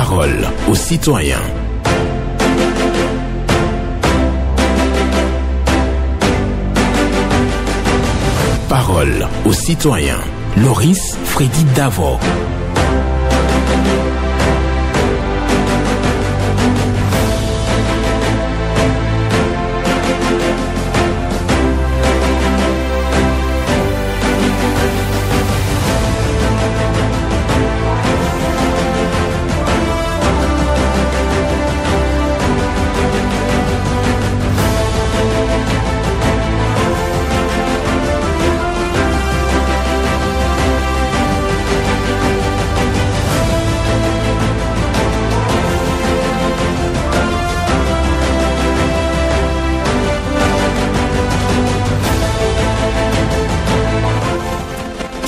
Parole aux citoyens. Parole aux citoyens. Loris Freddy Davo.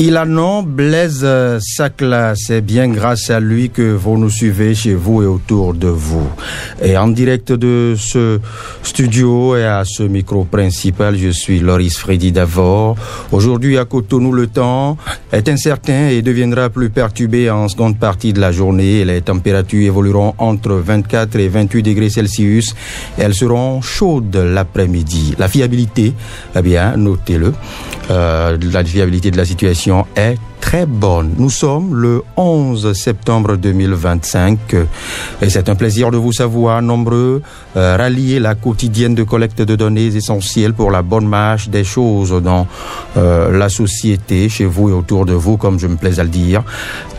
Il a nom Blaise Sacla, c'est bien grâce à lui que vous nous suivez chez vous et autour de vous. Et en direct de ce studio et à ce micro principal, je suis Loris Freddy Davor. Aujourd'hui à Cotonou, le temps est incertain et deviendra plus perturbé en seconde partie de la journée. Les températures évolueront entre 24 et 28 degrés Celsius. Elles seront chaudes l'après-midi. La fiabilité, eh bien, notez-le, la fiabilité de la situation est très bonne. Nous sommes le 11 septembre 2025 et c'est un plaisir de vous savoir nombreux rallier la quotidienne de collecte de données essentielles pour la bonne marche des choses dans la société, chez vous et autour de vous, comme je me plais à le dire.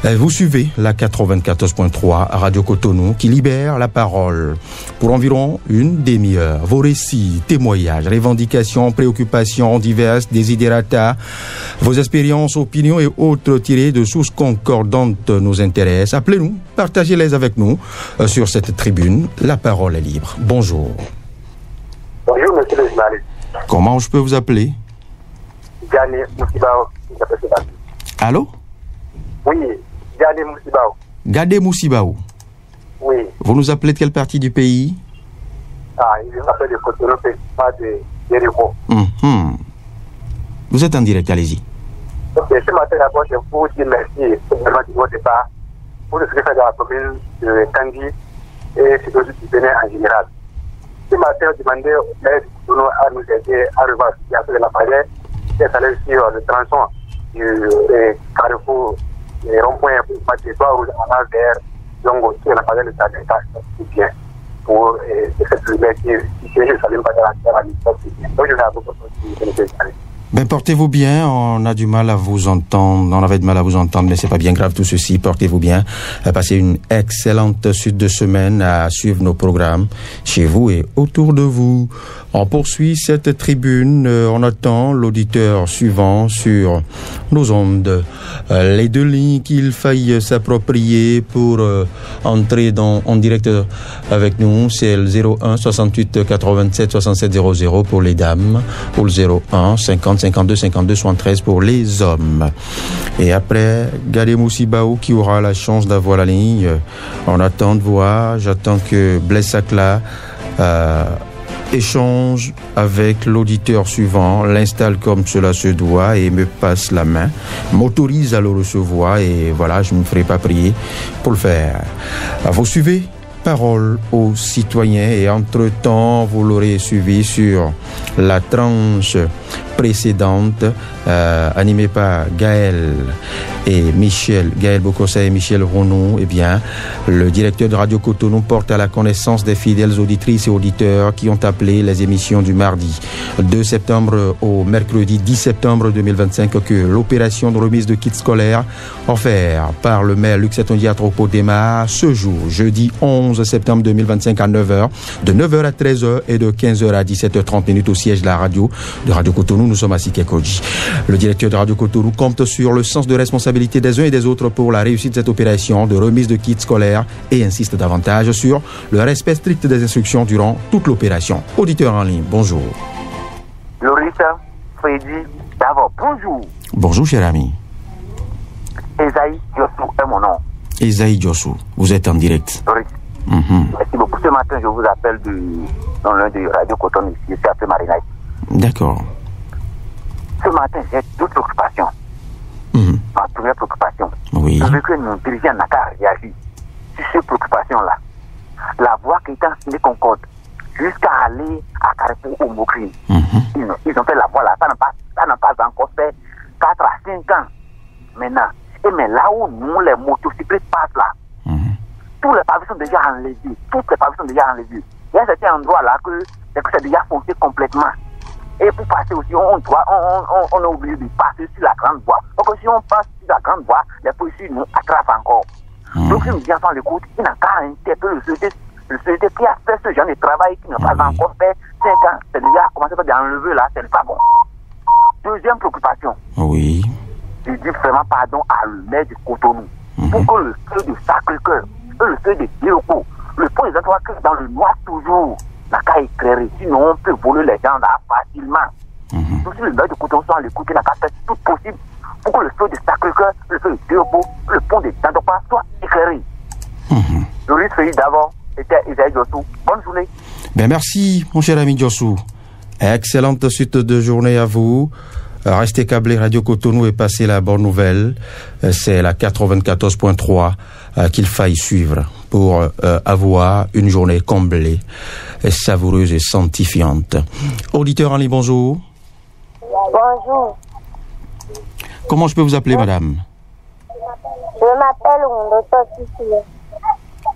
Vous suivez la 94.3 Radio Cotonou qui libère la parole pour environ une demi-heure. Vos récits, témoignages, revendications, préoccupations diverses, desiderata, vos expériences, opinions et autres tirées de sources concordantes nous intéressent. Appelez-nous, partagez-les avec nous sur cette tribune. La parole est libre. Bonjour. Bonjour, monsieur le journaliste. Comment je peux vous appeler? Gane Moussibao. Allô? Oui, Gane Moussibao. Gade Moussibao. Oui. Vous nous appelez de quelle partie du pays? Je m'appelle de Cotonou, pas de Jéricho. Vous êtes en direct, allez-y. Ok, ce matin, d'abord, je vous dis merci pour votre départ, pour le secrétaire de la commune de Kandi et surtout du Bénin en général. Ce matin, on demandait au maire de Cotonou à nous aider à revoir la situation de la barrière qui est allée sur le tronçon du carrefour et rond-point pour passer de Rouge en allant vers Zongo, sur la barrière de Tadeka, c'est bien. Pour cette lumière qui est juste à l'impact de la mission. Donc, je vais à vous proposer. Ben, portez-vous bien, on a du mal à vous entendre, on avait du mal à vous entendre, mais c'est pas bien grave tout ceci, portez-vous bien, passez une excellente suite de semaine à suivre nos programmes chez vous et autour de vous. On poursuit cette tribune, on attend l'auditeur suivant sur nos ondes. Les deux lignes qu'il faille s'approprier pour entrer en direct avec nous, c'est le 01 68 87 67 00 pour les dames, ou le 01 50 52 52 73 pour les hommes. Et après, Gade Moussibao qui aura la chance d'avoir la ligne. On attend de voir, j'attends que Blaise Sacla échange avec l'auditeur suivant, l'installe comme cela se doit et me passe la main, m'autorise à le recevoir et voilà, je ne me ferai pas prier pour le faire. Vous suivez Parole aux citoyens et entre-temps, vous l'aurez suivi sur la tranche précédente, animée par Gaël Bokossa et Michel Renaud. Eh bien, le directeur de Radio Cotonou porte à la connaissance des fidèles auditrices et auditeurs qui ont appelé les émissions du mardi 2 septembre au mercredi 10 septembre 2025 que l'opération de remise de kits scolaires offert par le maire Luc Setondi Atropo démarre ce jour, jeudi 11 septembre 2025 à 9h, de 9h à 13h et de 15h à 17h30 au siège de la radio de Radio Cotonou. Nous sommes à Sikekoji. Le directeur de Radio Cotonou compte sur le sens de responsabilité des uns et des autres pour la réussite de cette opération de remise de kits scolaires et insiste davantage sur le respect strict des instructions durant toute l'opération. Auditeur en ligne, bonjour. Lorissa Freddy Davor, bonjour. Bonjour, cher ami. Esaïe Diossou est mon nom. Esaïe Diossou, vous êtes en direct. Loris. Merci beaucoup. Ce matin, je vous appelle dans l'un de Radio Cotonou, ici, c'est après Marinaï. D'accord. Ce matin, j'ai deux préoccupations. Ma première préoccupation, oui. je veux que nos dirigeants n'ont qu'à réagir sur ces préoccupations-là. La voie qui est en Concorde, jusqu'à aller à Carrefour au Mokri. Ils ont fait la voie là, ça n'a pas encore fait 4 à 5 ans maintenant. Mais là où nous, les motocyclistes passent là, tous les pavés sont déjà enlevés. Il y a certains endroits là que c'est déjà foncé complètement. Et pour passer aussi, on a oublié de passer sur la grande voie. Donc si on passe sur la grande voie, les policiers nous attrapent encore. Donc si nous disons sans l'écoute, il n'a qu'à interpeller le société qui a fait ce genre de travail, qui n'a pas encore fait 5 ans, c'est déjà commencé à enlever là, c'est pas bon. Deuxième préoccupation. Oui. Je dis vraiment pardon à le maire de Cotonou. Pour que le feu de Sacré-Cœur et le feu de Bioko, le pont des endroits que dans le noir toujours, n'a qu'à éclairer. Sinon, on peut voler les gens là facilement. Donc si le maire de Cotonou soit à l'écoute, il n'a qu'à faire tout possible pour que le feu de Sacré-Cœur, le feu de Bioko, le pont des Dandopa soit éclairé. Le risque d'avant était Isaïe Diossou. Bonne journée. Ben merci, mon cher ami Diossou. Excellente suite de journée à vous. Restez câblés Radio Cotonou et passez la bonne nouvelle. C'est la 94.3 qu'il faille suivre pour avoir une journée comblée, savoureuse et sanctifiante. Auditeur en ligne, bonjour. Bonjour. Comment je peux vous appeler, madame? Je m'appelle Wondoto Sisile.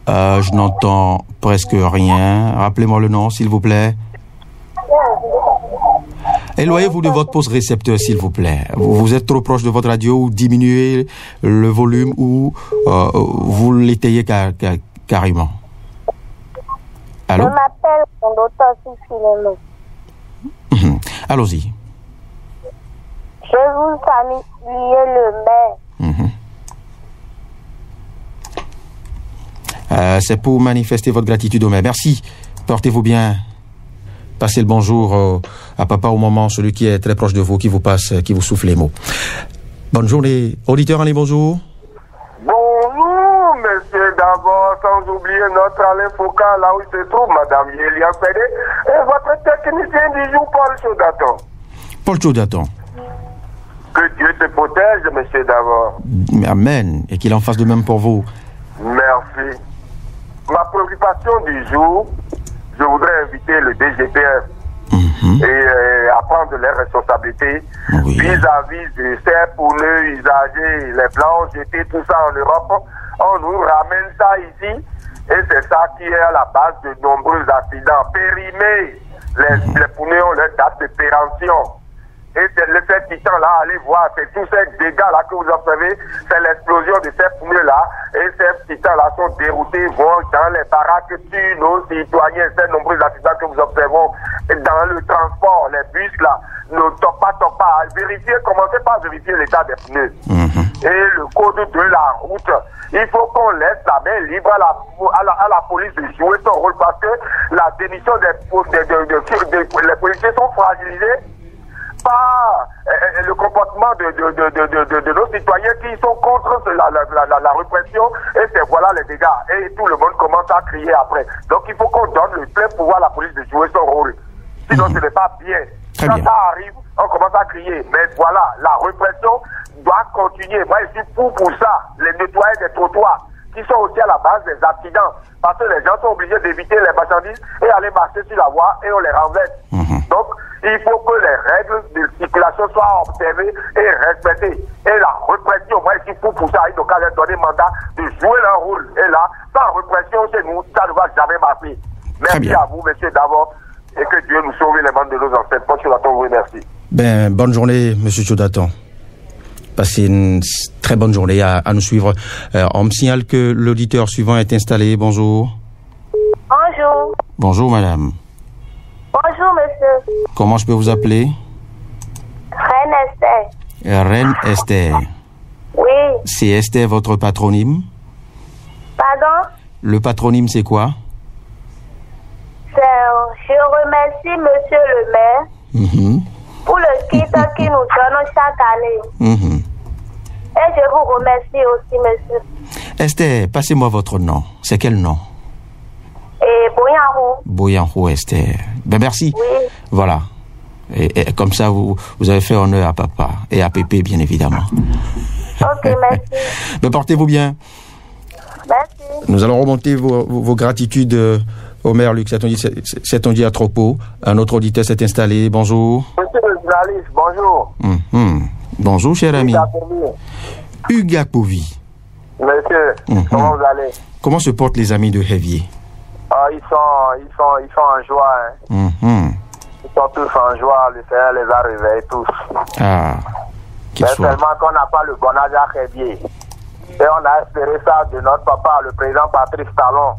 Je n'entends presque rien. Rappelez-moi le nom, s'il vous plaît. Éloignez-vous de votre poste récepteur, s'il vous plaît. Vous êtes trop proche de votre radio, ou diminuez le volume, ou vous l'étayez carrément. Allô? Je m'appelle Wondoto Sisile. Allons-y. Je vous saluer le maire. C'est pour manifester votre gratitude au maire. Merci. Portez-vous bien. Passez le bonjour à papa au moment, celui qui est très proche de vous, qui vous passe, qui vous souffle les mots. Bonne journée. Auditeur, allez, bonjour. Bonjour, monsieur d'abord, sans oublier notre Alain Foucault, là où il se trouve, madame Yélia Fédé, et votre technicien du jour, Paul Chaudaton. Paul Chaudaton. Que Dieu te protège, monsieur d'abord. Amen. Et qu'il en fasse de même pour vous. Merci. Ma préoccupation du jour, je voudrais inviter le DGPF et à prendre les responsabilités vis-à-vis de ces pneus usagés, les blancs jetés, tout ça en Europe. On nous ramène ça ici et c'est ça qui est à la base de nombreux accidents. Périmés, les pneus ont leur date de péremption. Et ces titans-là, allez voir, c'est tous ces dégâts-là que vous observez, c'est l'explosion de ces pneus-là. Et ces titans-là sont déroutés, vont dans les baraques, tuent nos citoyens. Ces nombreux accidents que vous observez dans le transport, les bus-là, ne toquent pas. Vérifiez, commencez par vérifier l'état des pneus. Et le code de la route, il faut qu'on laisse la main libre à la police de jouer son rôle parce que la démission les policiers sont fragilisés par le comportement de nos citoyens qui sont contre la répression et c'est voilà les dégâts et tout le monde commence à crier après. Donc il faut qu'on donne le plein pouvoir à la police de jouer son rôle. Sinon ce n'est pas bien. Quand ça arrive, on commence à crier. Mais voilà, la répression doit continuer. Moi je suis pour ça, les nettoyer des trottoirs qui sont aussi à la base des accidents. Parce que les gens sont obligés d'éviter les marchandises et aller marcher sur la voie et on les renverse. Donc, il faut que les règles de circulation soient observées et respectées. Et la répression, moi je suis pour ça, ils n'ont qu'à leur donner mandat de jouer leur rôle. Et là, sans répression chez nous, ça ne va jamais marcher. Merci à vous, monsieur Davor, et que Dieu nous sauve les mains de nos ancêtres. Bonne Chaudaton, vous remercie. Bonne journée, monsieur Chaudaton. Passez une très bonne journée à nous suivre. On me signale que l'auditeur suivant est installé. Bonjour. Bonjour. Bonjour, madame. Bonjour, monsieur. Comment je peux vous appeler? Reine Esther. Reine Esther. Oui. C'est Esther votre patronyme? Pardon? Le patronyme, c'est quoi? Je remercie monsieur le maire pour le kit qu'il nous donne chaque année. Et je vous remercie aussi, monsieur. Esther, passez-moi votre nom. C'est quel nom? Boyanro. Boyanro, Esther. Merci. Oui. Voilà. Et comme ça, vous avez fait honneur à papa et à Pépé, bien évidemment. Ok, merci. Portez-vous bien. Merci. Nous allons remonter vos gratitudes au maire Luc Setonji à Tropo. Un autre auditeur s'est installé. Bonjour. Monsieur le journaliste, bonjour. Bonjour, cher ami. Hugues Apovi. Monsieur, comment vous allez? Comment se portent les amis de Hevier? Ils sont en joie. Hein. Ils sont tous en joie. Le Seigneur les a réveillés tous. Mais seulement qu'on n'a pas le bon âge à Hevier. Et on a espéré ça de notre papa, le président Patrice Talon,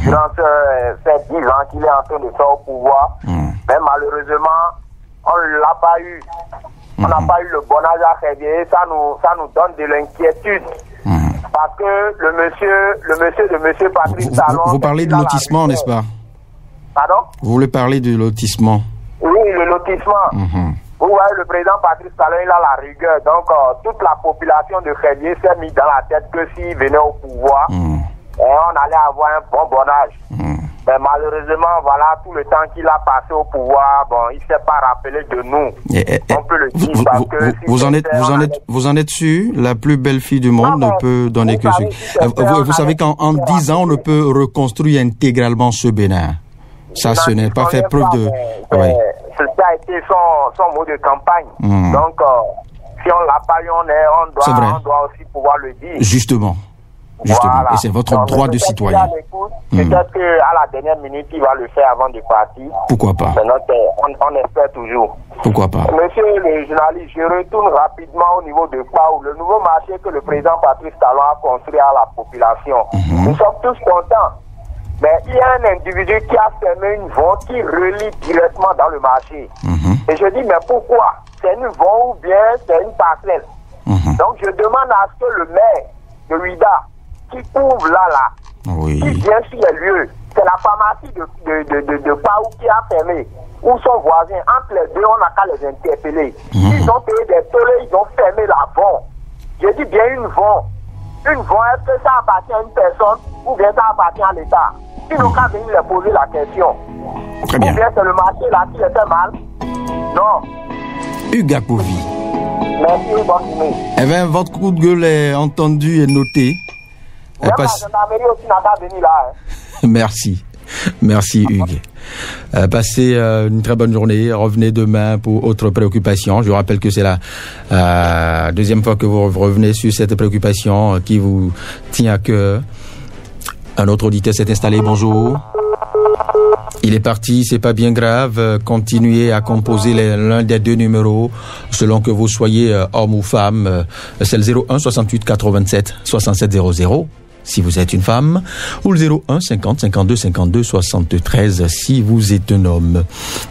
durant ces 10 ans qu'il est en train de faire au pouvoir. Mais malheureusement, on ne l'a pas eu. On n'a pas eu le bon âge à Hevier. Ça nous donne de l'inquiétude. Parce que le monsieur Patrice Talon... Vous parlez de lotissement, n'est-ce pas? Pardon? Vous voulez parler de lotissement? Oui, le lotissement. Vous voyez, le président Patrice Talon, il a la rigueur. Donc, toute la population de Hevier s'est mise dans la tête que s'il venait au pouvoir, on allait avoir un bon âge. Mais malheureusement, voilà, tout le temps qu'il a passé au pouvoir, il ne s'est pas rappelé de nous. On peut le dire parce que... Vous en êtes sûr? La plus belle fille du monde ne peut donner que ce... Vous savez qu'en 10 ans, on ne peut reconstruire intégralement ce Bénin. Ça, ce n'est pas fait preuve de... Ça a été son mot de campagne. Donc, si on l'a pas eu, on doit aussi pouvoir le dire. Justement. Voilà. Et c'est votre droit de citoyen. Peut-être qu'à la dernière minute, il va le faire avant de partir. Pourquoi pas? On espère toujours. Pourquoi pas? Monsieur le journaliste, je retourne rapidement au niveau de Paou, le nouveau marché que le président Patrice Talon a construit à la population. Nous sommes tous contents. Mais il y a un individu qui a fermé une vente qui relie directement dans le marché. Et je dis, mais pourquoi? C'est une vente ou bien c'est une parcelle? Donc je demande à ce que le maire de Ouida, qui ouvre là, qui vient sur les lieux, c'est la pharmacie de Paou qui a fermé, ou son voisin, entre les deux, on n'a qu'à les interpeller. Ils ont payé des tollés, ils ont fermé la vente. Je dis bien une vente. Une vente, est-ce que ça appartient à une personne ou bien ça appartient à l'État? Ils n'ont qu'à venir leur poser la question. Très bien. Ou bien c'est le marché là qui les fait mal? Non. Hugues Apovi. Merci, bonne journée. Eh bien, votre coup de gueule est entendu et noté. La gendarmerie aussi n'a pas venu là. Merci. Merci Hugues. Passez une très bonne journée. Revenez demain pour autre préoccupation. Je vous rappelle que c'est la deuxième fois que vous revenez sur cette préoccupation qui vous tient à cœur. Un autre auditeur s'est installé. Bonjour. Il est parti, c'est pas bien grave. Continuez à composer l'un des deux numéros selon que vous soyez homme ou femme. C'est le 01 68 87 67 00. Si vous êtes une femme, ou le 01 50 52 52 73 si vous êtes un homme,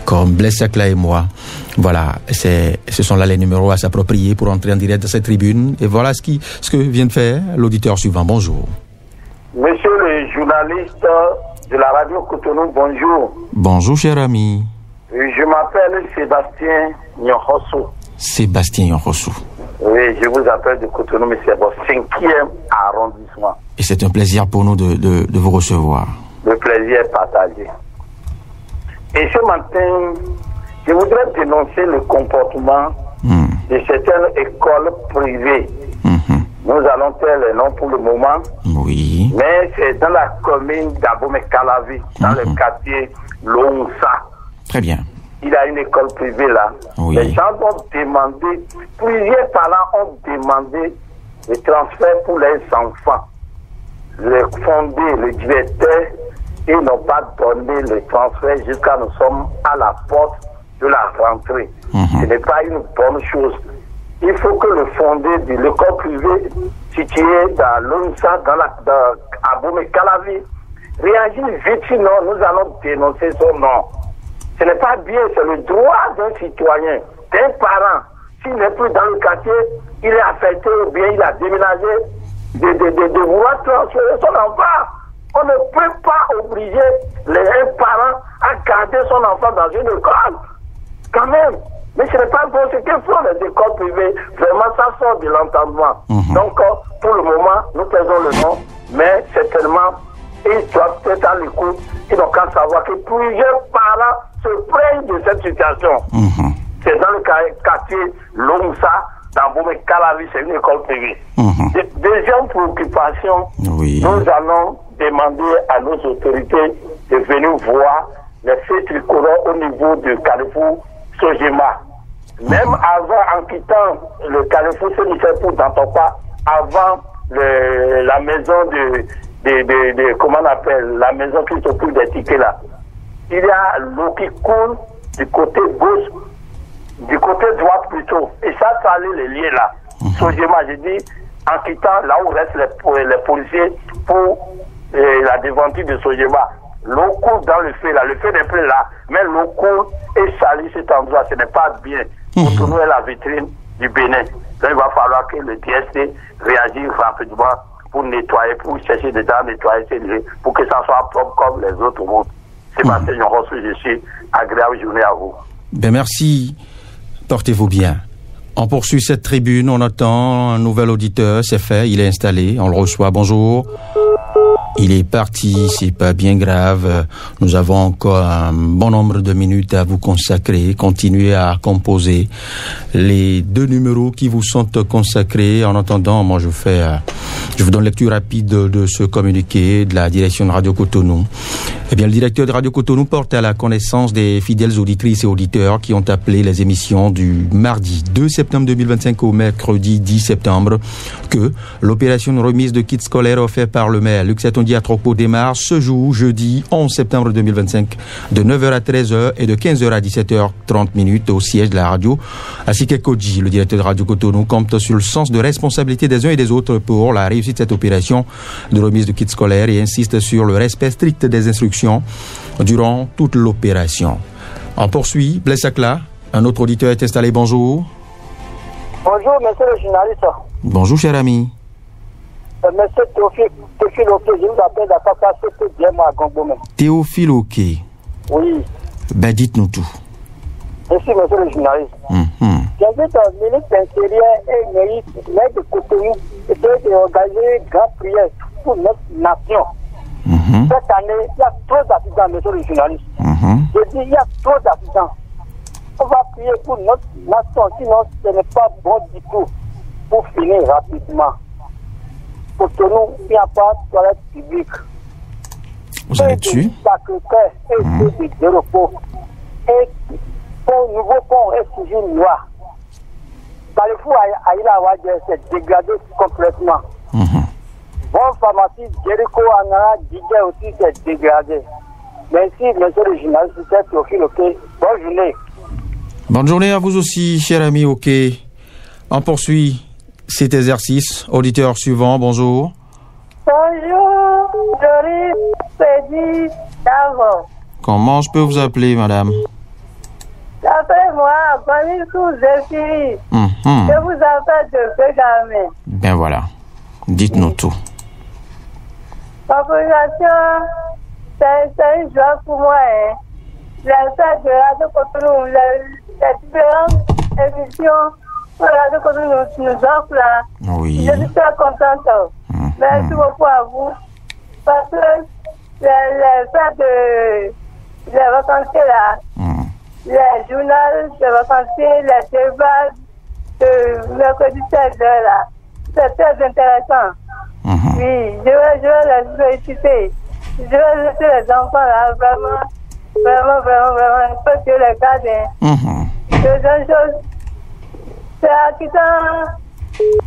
comme Blaise Sacla et moi. Voilà, ce sont là les numéros à s'approprier pour entrer en direct dans cette tribune. Et voilà ce que vient de faire l'auditeur suivant. Bonjour. Monsieur le journaliste de la radio Cotonou, bonjour. Bonjour, cher ami. Je m'appelle Sébastien Nyonhosso. Sébastien Nyonhosso. Oui, je vous appelle de Cotonou, mais c'est votre 5e arrondissement. Et c'est un plaisir pour nous de vous recevoir. Le plaisir est partagé. Et ce matin, je voudrais dénoncer le comportement de certaines écoles privées. Nous allons faire les noms pour le moment. Oui. Mais c'est dans la commune d'Abomey-Calavi, dans le quartier Lounsa. Très bien. Il y a une école privée là. Oui. Les gens ont demandé, plusieurs parents ont demandé le transfert pour les enfants. Le fondé, le directeur, ils n'ont pas donné le transfert jusqu'à nous sommes à la porte de la rentrée. Ce n'est pas une bonne chose. Il faut que le fondé de l'école privée située dans l'UNSA, à Abomey-Calavi, réagisse vite, sinon nous allons dénoncer son nom. Ce n'est pas bien, c'est le droit d'un citoyen, d'un parent. S'il n'est plus dans le quartier, il est affecté ou bien il a déménagé, de vouloir transférer son enfant. On ne peut pas obliger un parent à garder son enfant dans une école. Quand même. Mais ce n'est pas bon, ce que font les écoles privées. Vraiment, ça sort de l'entendement. Donc, pour le moment, nous faisons le nom, mais certainement, ils doivent être à l'écoute. Ils n'ont qu'à savoir que plusieurs parents se plaignent de cette situation. C'est dans le quartier Longsa, dans Bomé-Calavi, c'est une école privée. Deuxième préoccupation, nous allons demander à nos autorités de venir voir les faits tricolores au niveau du carrefour Sojema. Même avant, en quittant le carrefour Saint-Michel pour Dantopa, avant la maison de comment on appelle, la maison qui s'occupe des tickets là, il y a l'eau qui coule du côté gauche, du côté droit plutôt. Et ça allait les lier là. Sojema, j'ai dit, en quittant là où restent les policiers pour la devanture de Sojema. L'eau coule dans le feu là, le feu n'est plus là, mais l'eau coule et salit cet endroit, ce n'est pas bien pour tourner la vitrine du Bénin. Donc il va falloir que le DST réagisse rapidement pour nettoyer, pour chercher des gens, nettoyer ces lieux, pour que ça soit propre comme les autres routes. Sébastien Joros, je suis agréable journée à vous. Ben merci, portez-vous bien. On poursuit cette tribune, on attend un nouvel auditeur, c'est fait, il est installé, on le reçoit, bonjour. Il est parti, c'est pas bien grave. Nous avons encore un bon nombre de minutes à vous consacrer. Continuez à composer les 2 numéros qui vous sont consacrés. En attendant, moi je vous donne lecture rapide de ce communiqué de la direction de Radio Cotonou. Eh bien, le directeur de Radio Cotonou porte à la connaissance des fidèles auditrices et auditeurs qui ont appelé les émissions du mardi 2 septembre 2025 au mercredi 10 septembre que l'opération de remise de kits scolaires offert par le maire Luc Satondi à Tropo démarre ce jour, jeudi 11 septembre 2025, de 9h à 13h et de 15h à 17h30 au siège de la radio. Ainsi qu'Ekodji, le directeur de Radio Cotonou, compte sur le sens de responsabilité des uns et des autres pour la réussite de cette opération de remise de kits scolaires et insiste sur le respect strict des instructions durant toute l'opération. On poursuit, Blaise Sakla, un autre auditeur est installé, bonjour. Bonjour, monsieur le journaliste. Bonjour, cher ami. Monsieur Théophile Oké, je vous appelle la capacité de Diema à Gongomé. Théophile Oké. Oui. Ben, dites-nous tout. Merci, monsieur le journaliste. J'invite le ministre de l'Intérieur et le maire de Cotonou d'organiser une grande prière pour notre nation. Cette année, il y a trop d'accidents, monsieur le journaliste. Je dis, il y a trop d'accidents. On va prier pour notre nation, sinon ce n'est pas bon du tout. Pour finir rapidement. Cotonou, il n'y a pas de toilette publique. Vous allez dessus? Et de repos. Et pour nouveau pont est toujours noir. Carrefour Aïla Wadje s'est dégradé complètement. Bon pharmacie, Jericho Anara, Didier aussi s'est dégradé. Merci, monsieur le journaliste, c'est Théophile Oké. Bonne journée. Bonne journée à vous aussi, cher ami Oké. On poursuit cet exercice. Auditeur suivant, bonjour. Bonjour, Doris Freddy Davo. Comment je peux vous appeler, madame? Appelez-moi, Bani Zéphiri. Je vous appelle de Bégamé. Ben voilà, dites-nous tout. Population, c'est une joie pour moi. Les fêtes de Radio Cotonou, les différentes émissions que Radio Cotonou nous offre là. Oui. Je suis très contente. Merci beaucoup à vous. Parce que les fêtes de les vacanciers là, les journaux de vacanciers, les débats de mercredi 16h là, c'est très intéressant. Oui, je vais les féliciter. Je vais laisser les enfants là, vraiment, il faut que les garde. Deuxième chose, c'est acquittant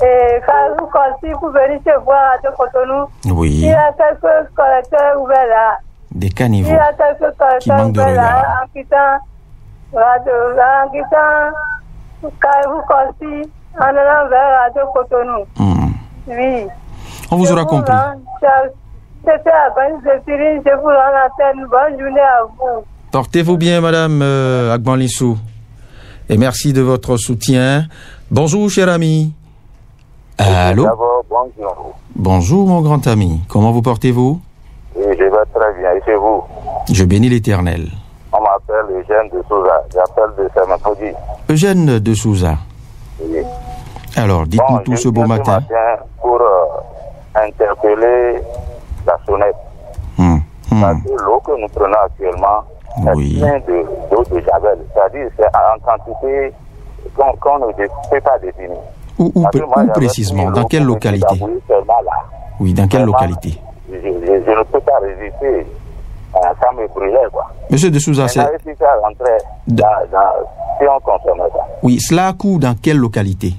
et Karou Korsi pour venir se voir à Cotonou. Oui. Il y a quelques collecteurs ouverts là. Des caniveaux. Il y a quelques collecteurs ouverts là, en quittant Karou Korsi en allant vers Radio Cotonou. Oui. On vous aura compris. C'était à Bani Zéphiri, je vous rends l'antenne. Bonne journée à vous. Portez-vous bien, madame Agban Lissou. Et merci de votre soutien. Bonjour, cher ami. Allô? Bonjour. Bonjour, mon grand ami. Comment vous portez-vous? Oui, je vais très bien. Et chez vous? Je bénis l'Éternel. On m'appelle Eugène de Souza. J'appelle de Saint-Maudit. Eugène de Souza. Oui. Alors, dites-nous tout ce beau matin. Pour interpeller la sonnette. Parce que l'eau que nous prenons actuellement est plein d'eau de javel. C'est-à-dire c'est en quantité qu'on ne peut pas définir. Où précisément? Dans quelle localité? Oui, dans quelle localité? Je ne peux pas résister. Ça me brûlait, quoi. Monsieur de Souza, c'est... Oui, cela a cours dans quelle localité?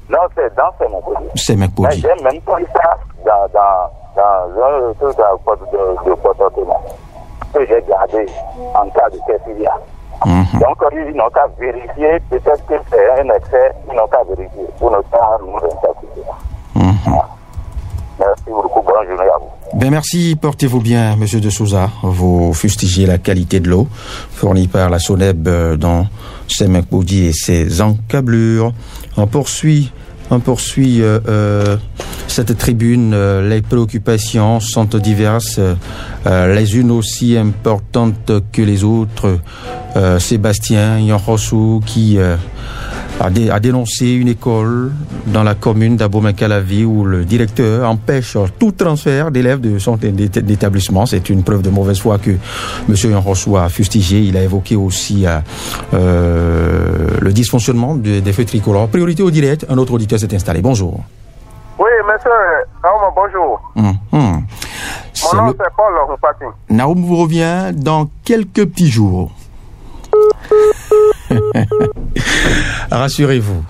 Non, c'est dans Semekpodi. Semekpodi. J'ai même pris ça dans un truc de comportement que j'ai gardé en cas de caissier. Donc, ils n'ont qu'à vérifier, peut-être que c'est un excès, ils n'ont qu'à vérifier pour ne pas nous interpréter. Merci beaucoup, bonne journée à vous. Ben merci, portez-vous bien, monsieur de Souza. Vous fustigez la qualité de l'eau fournie par la SONEB dans Semekpodi et ses encablures. On poursuit cette tribune. Les préoccupations sont diverses, les unes aussi importantes que les autres. Sébastien Yanrossou qui a dénoncé une école dans la commune d'Abomey-Calavi où le directeur empêche tout transfert d'élèves de son établissement. C'est une preuve de mauvaise foi que M. Yanrossou a fustigé. Il a évoqué aussi le dysfonctionnement des feux tricolores. Priorité au direct, un autre auditeur s'est installé. Bonjour. Oui, monsieur Naoum, bonjour. Mon nom, c'est Paul Rupati. Naoum vous revient dans quelques petits jours. Rassurez-vous.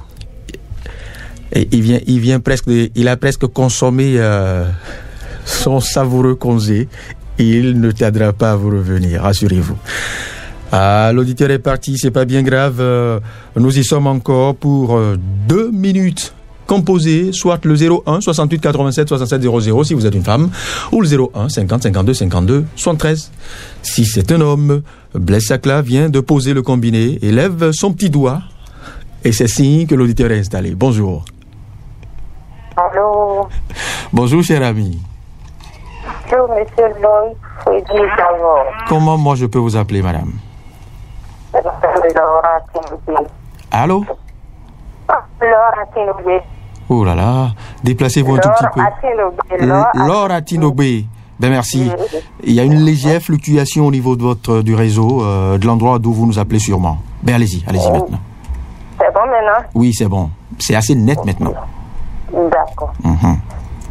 Et il a presque consommé son savoureux congé. Il ne tardera pas à vous revenir, rassurez-vous. L'auditeur est parti, c'est pas bien grave. Nous y sommes encore pour 2 minutes. Composez soit le 01 68 87 67 00 si vous êtes une femme, ou le 01 50 52 52 73. Si c'est un homme, Blaise Sakla vient de poser le combiné et lève son petit doigt et c'est signe que l'auditeur est installé. Bonjour. Allô. Bonjour cher ami. Bonjour monsieur Lloyd Freddy Davor. Comment moi je peux vous appeler madame? Laura Tinoubi. Allô? Laura Tinoubi. Oh là là, déplacez-vous un tout petit peu. Laura Tinoubi. Ben merci. Il y a une légère fluctuation au niveau de du réseau, de l'endroit d'où vous nous appelez sûrement. Ben allez-y maintenant. C'est bon maintenant? Oui, c'est bon. C'est assez net maintenant. D'accord.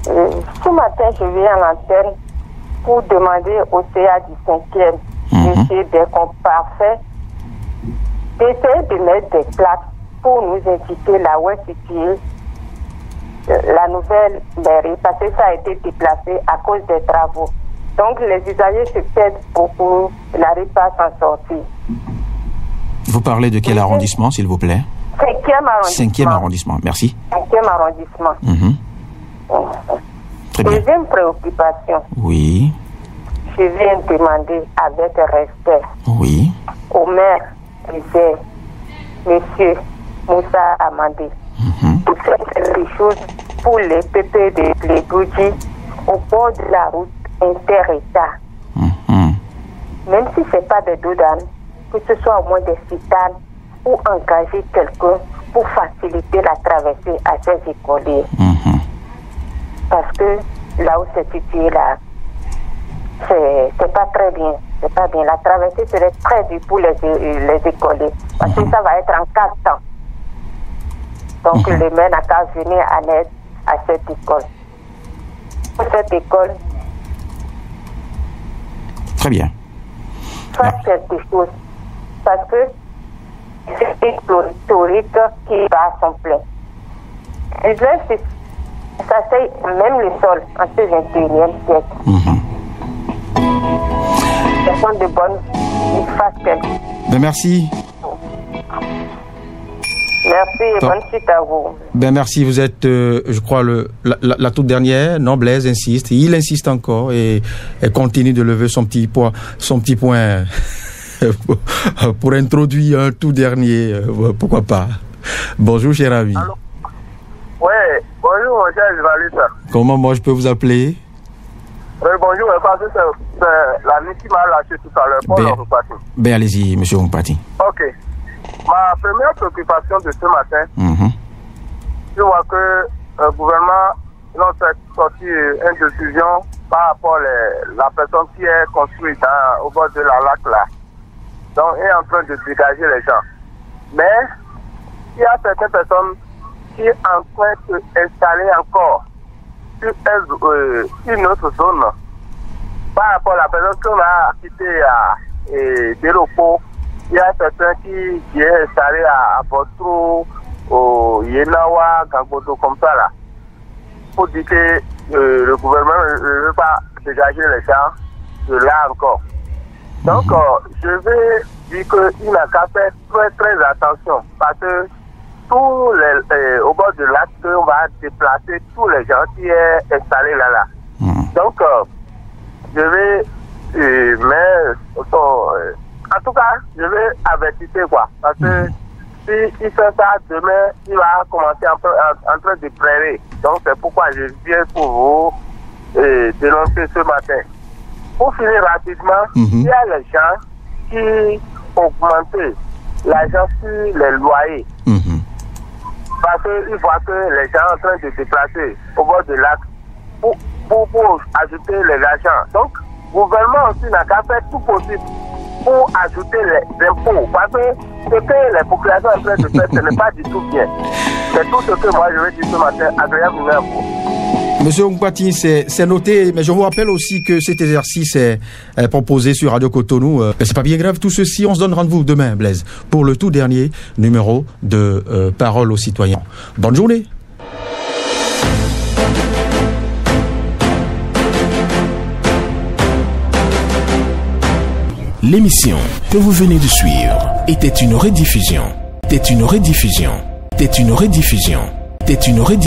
Ce matin, je viens à l'antenne pour demander au CA du 5e, monsieur Descomps Parfait, d'essayer de mettre des plaques pour nous indiquer là où est située la nouvelle mairie, parce que ça a été déplacé à cause des travaux. Donc les usagers se perdent beaucoup, ils n'arrivent pas à s'en sortir. Vous parlez de quel arrondissement, s'il vous plaît? 5e arrondissement. 5e arrondissement, merci. 5e arrondissement. Très bien. Deuxième préoccupation. Oui. Je viens demander avec respect au maire Rizer, monsieur Moussa Amandé, de faire quelque chose pour les PP de Plégoudi au bord de la route inter-État. Même si ce n'est pas des doudanes, que ce soit au moins des citanes ou engager quelqu'un pour faciliter la traversée à ces écoliers. Parce que là où c'est situé là, c'est pas très bien. C'est pas bien. La traversée serait très dure pour les écoliers. Parce que ça va être en 4 temps. Donc le maire n'a qu'à venir en aide à cette école. Pour cette école, très bien. Faire quelque chose. Parce que c'est une historique qui va à son plein. Ça c'est même le sol en ce 21e siècle. Ce sont de bonnes, ils fassent quelque chose. Ben merci. Merci et bonne suite à vous. Ben merci, vous êtes, je crois, la toute dernière. Non, Blaise insiste, il insiste encore et continue de lever son petit point pour introduire un tout dernier, pourquoi pas. Bonjour, cher ami. Allô? Oui, bonjour, mon cher journaliste. Comment moi je peux vous appeler? Oui, bonjour, parce que c'est la nuit qui m'a lâché tout à l'heure. Ben allez-y, monsieur Ompati. Ok. Ma première préoccupation de ce matin, je vois que le gouvernement a sorti une décision par rapport à la personne qui est construite au bord de la lac là. Donc, elle est en train de dégager les gens. Mais, il y a certaines personnes qui est en train de s'installer encore sur une autre zone par rapport à la personne qu'on a quitté à Délopot. Il y a certains qui est installé à Botro, au Yenawa, Gangoto, comme ça là. Pour dire que le gouvernement ne veut pas dégager les gens de là encore. Donc, je vais dire qu'il n'a qu'à faire très très attention parce que au bord de lac, on va déplacer tous les gens qui sont installés là. Donc, je vais, en tout cas, je vais avertir quoi. Parce que si il fait ça demain, il va commencer en train de prairie. Donc, c'est pourquoi je viens pour vous dénoncer ce matin. Pour finir rapidement, il y a les gens qui augmentent l'argent sur les loyers. Parce qu'ils voient que les gens sont en train de se déplacer au bord de lac pour ajouter les argents. Donc, le gouvernement aussi n'a qu'à faire tout possible pour ajouter les impôts. Parce que ce que les populations sont en train de faire, ce n'est pas du tout bien. C'est tout ce que moi je vais dire ce matin, agréable à vous. Monsieur Ongpati, c'est noté, mais je vous rappelle aussi que cet exercice est proposé sur Radio Cotonou. C'est pas bien grave tout ceci, on se donne rendez-vous demain, Blaise, pour le tout dernier numéro de Parole aux citoyens. Bonne journée. L'émission que vous venez de suivre était une rediffusion.